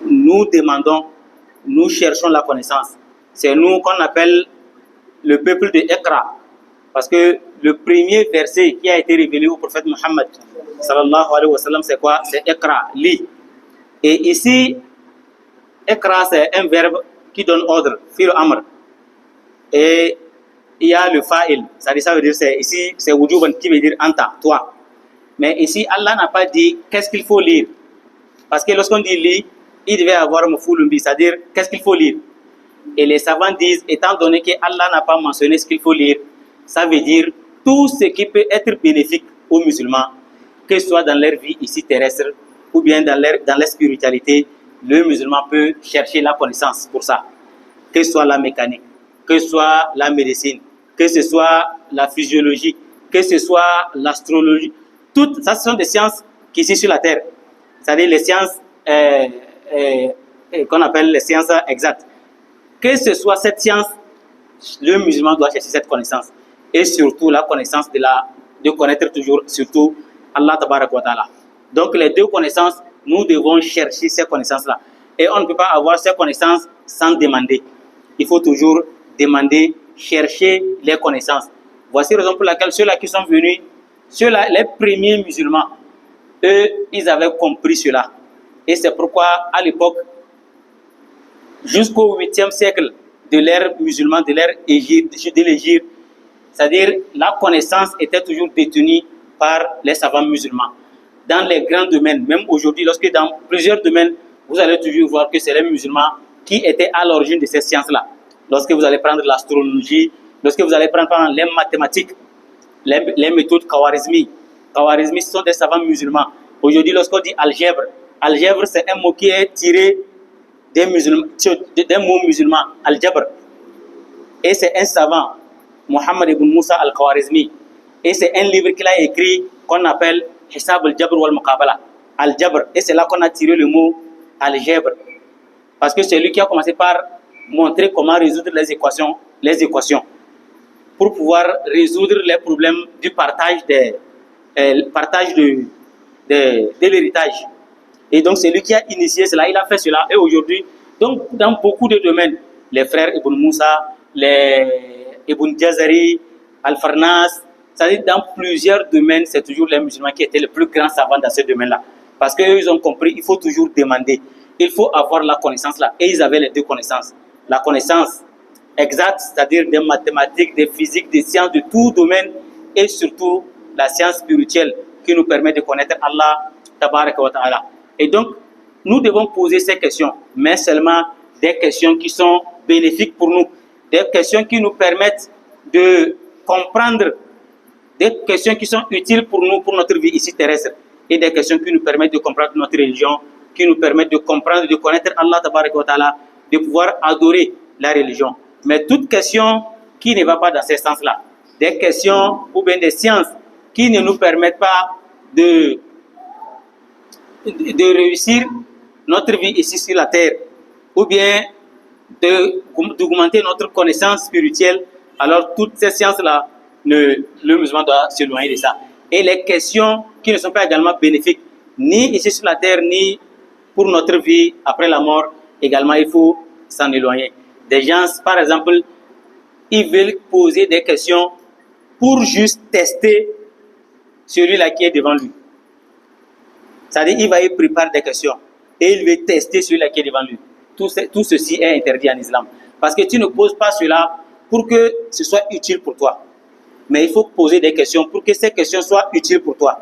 nous demandons, nous cherchons la connaissance. C'est nous qu'on appelle le peuple de Iqra, parce que le premier verset qui a été révélé au prophète Muhammad sallallahu alayhi wa sallam, c'est quoi? C'est Iqra, lis. Et ici, Iqra, c'est un verbe qui donne ordre, fil amr. Et il y a le fa'il, ça veut dire, c'est wujuban, qui veut dire anta, toi. Mais ici, Allah n'a pas dit qu'est-ce qu'il faut lire. Parce que lorsqu'on dit lis, il devait avoir maf'ulun bi, c'est-à-dire qu'est-ce qu'il faut lire. Et les savants disent, étant donné que Allah n'a pas mentionné ce qu'il faut lire, ça veut dire tout ce qui peut être bénéfique aux musulmans, que ce soit dans leur vie ici terrestre ou bien dans leur spiritualité, le musulman peut chercher la connaissance pour ça. Que ce soit la mécanique, que ce soit la médecine, que ce soit la physiologie, que ce soit l'astrologie. Toutes ça, ce sont des sciences qui sont sur la terre. C'est-à-dire les sciences qu'on appelle les sciences exactes. Que ce soit cette science, le musulman doit chercher cette connaissance. Et surtout la connaissance de connaître toujours, surtout Allah tabarak wa ta'ala. Donc les deux connaissances, nous devons chercher ces connaissances-là. Et on ne peut pas avoir ces connaissances sans demander. Il faut toujours demander, chercher les connaissances. Voici la raison pour laquelle ceux-là qui sont venus, ceux-là, les premiers musulmans, eux, ils avaient compris cela. Et c'est pourquoi, à l'époque, jusqu'au 8e siècle de l'ère musulmane, de l'Égypte, c'est-à-dire la connaissance était toujours détenue par les savants musulmans. Dans les grands domaines, même aujourd'hui, lorsque dans plusieurs domaines, vous allez toujours voir que c'est les musulmans qui étaient à l'origine de ces sciences-là. Lorsque vous allez prendre l'astrologie, lorsque vous allez prendre les mathématiques, les méthodes khawarizmi. Khawarizmi, ce sont des savants musulmans. Aujourd'hui, lorsqu'on dit algèbre, algèbre, c'est un mot qui est tiré d'un mot musulman, algèbre. Et c'est un savant, Muhammad ibn Musa al-Khawarizmi. Et c'est un livre qu'il a écrit qu'on appelle Hisab al-Jabr wal-Muqabala. Al-Jabr. Et c'est là qu'on a tiré le mot algèbre. Parce que c'est lui qui a commencé par montrer comment résoudre les équations. Pour pouvoir résoudre les problèmes du partage de l'héritage. Et donc, c'est lui qui a initié cela, il a fait cela. Et aujourd'hui, donc, dans beaucoup de domaines, les frères Ibn Moussa, les Ibn Jazari, Al-Farnas, c'est-à-dire dans plusieurs domaines, c'est toujours les musulmans qui étaient les plus grands savants dans ce domaine-là. Parce qu'eux, ils ont compris, il faut toujours demander. Il faut avoir la connaissance là. Et ils avaient les deux connaissances. La connaissance exacte, c'est-à-dire des mathématiques, des physiques, des sciences de tout domaine, et surtout la science spirituelle qui nous permet de connaître Allah, tabaraka wa ta'ala. Et donc, nous devons poser ces questions, mais seulement des questions qui sont bénéfiques pour nous, des questions qui nous permettent de comprendre, des questions qui sont utiles pour nous, pour notre vie ici terrestre, et des questions qui nous permettent de comprendre notre religion, qui nous permettent de comprendre, de connaître Allah, tabaraka wa ta'ala, de pouvoir adorer la religion. Mais toute question qui ne va pas dans ce sens-là, des questions ou bien des sciences qui ne nous permettent pas de réussir notre vie ici sur la terre, ou bien d'augmenter notre connaissance spirituelle, alors toutes ces sciences-là, le musulman doit s'éloigner de ça. Et les questions qui ne sont pas également bénéfiques, ni ici sur la terre, ni pour notre vie après la mort, également il faut s'en éloigner. Des gens, par exemple, ils veulent poser des questions pour juste tester celui-là qui est devant lui. C'est-à-dire, il va y préparer des questions et il veut tester celui-là qui est devant lui. Tout ceci est interdit en islam. Parce que tu ne poses pas cela pour que ce soit utile pour toi. mais il faut poser des questions pour que ces questions soient utiles pour toi.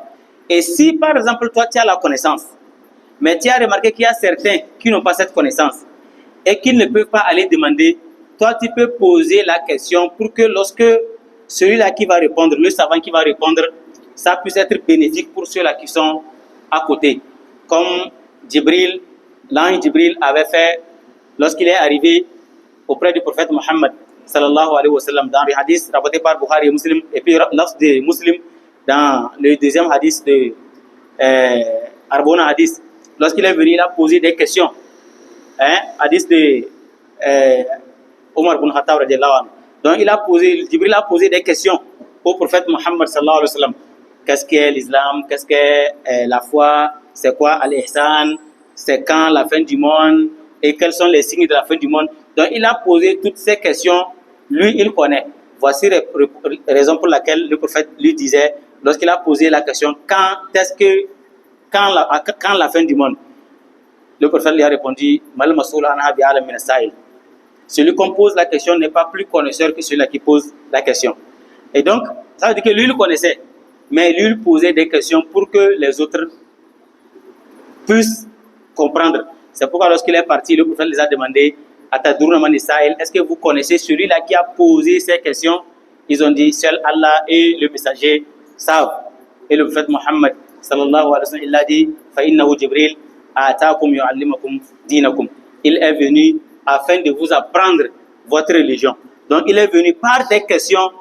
Et si, par exemple, toi, tu as la connaissance, mais tu as remarqué qu'il y a certains qui n'ont pas cette connaissance et qui ne peuvent pas aller demander, toi, tu peux poser la question pour que lorsque celui-là qui va répondre, le savant qui va répondre, ça puisse être bénéfique pour ceux-là qui sont à côté. Comme Djibril, l'ange Djibril avait fait lorsqu'il est arrivé auprès du prophète Mohammed sallallahu alayhi wa sallam dans le hadith rapporté par Bukhari et Muslim, et puis lors de Muslim dans le deuxième hadith de Arbona hadith, lorsqu'il est venu, il a posé des questions. Hadith de Omar ibn Khattab radiallahu anhu. Donc Djibril a posé des questions au prophète Mohammed sallallahu alayhi wa sallam. Qu'est-ce qu'est l'islam? Qu'est-ce qu'est la foi? C'est quoi al-ihsan? C'est quand la fin du monde? Et quels sont les signes de la fin du monde? Donc il a posé toutes ces questions. Lui, il connaît. Voici la raison pour laquelle le prophète lui disait, lorsqu'il a posé la question, quand la fin du monde? Le prophète lui a répondu, Mal masoul anha bi alam min as-sa'il. Celui qu'on pose la question n'est pas plus connaisseur que celui qui pose la question. Et donc, ça veut dire que lui, il connaissait, mais lui, il posait des questions pour que les autres puissent comprendre. C'est pourquoi lorsqu'il est parti, le prophète les a demandé, est-ce que vous connaissez celui-là qui a posé ces questions? Ils ont dit, seul Allah et le messager savent. Et le prophète Mohammed sallallahu alayhi wa sallam, il a dit, فَإِنَّهُ Jibril ataakum yu'allimakum dinakum. Il est venu afin de vous apprendre votre religion. Donc il est venu par des questions,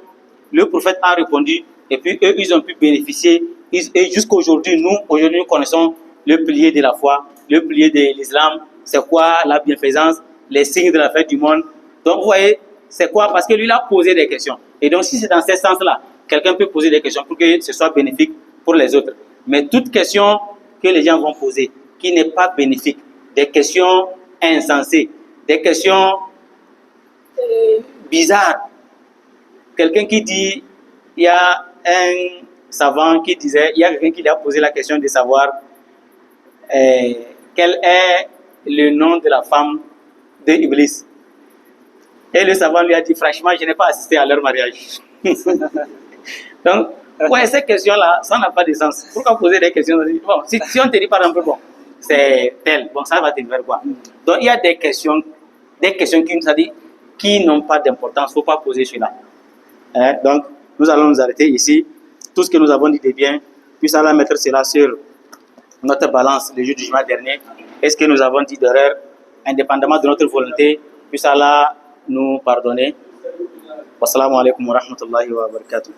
le prophète a répondu, et puis eux, ils ont pu bénéficier. Et jusqu'aujourd'hui, nous connaissons le pilier de la foi, le pilier de l'islam, c'est quoi la bienfaisance, les signes de la fin du monde. Donc vous voyez, c'est quoi? Parce que lui, il a posé des questions. Et donc si c'est dans ce sens-là, quelqu'un peut poser des questions pour que ce soit bénéfique pour les autres. Mais toute question que les gens vont poser, qui n'est pas bénéfique, des questions insensées, des questions bizarres. Quelqu'un qui dit, il y a un savant qui disait, il y a quelqu'un qui lui a posé la question de savoir quel est le nom de la femme de Iblis. Et le savant lui a dit, franchement, je n'ai pas assisté à leur mariage. Donc, ouais, ces questions-là, ça n'a pas de sens. Pourquoi poser des questions? Bon, si on te dit par exemple, bon, c'est tel, bon, ça va te faire quoi? Donc, il y a des questions qui n'ont pas d'importance, il ne faut pas poser cela. Donc, nous allons nous arrêter ici. Tout ce que nous avons dit de bien, puis Allah mettre cela sur notre balance le jour du juin dernier. Et ce que nous avons dit d'erreur, indépendamment de notre volonté, puis Allah nous pardonner. Wassalamu alaikum wa rahmatullahi wa barakatuh.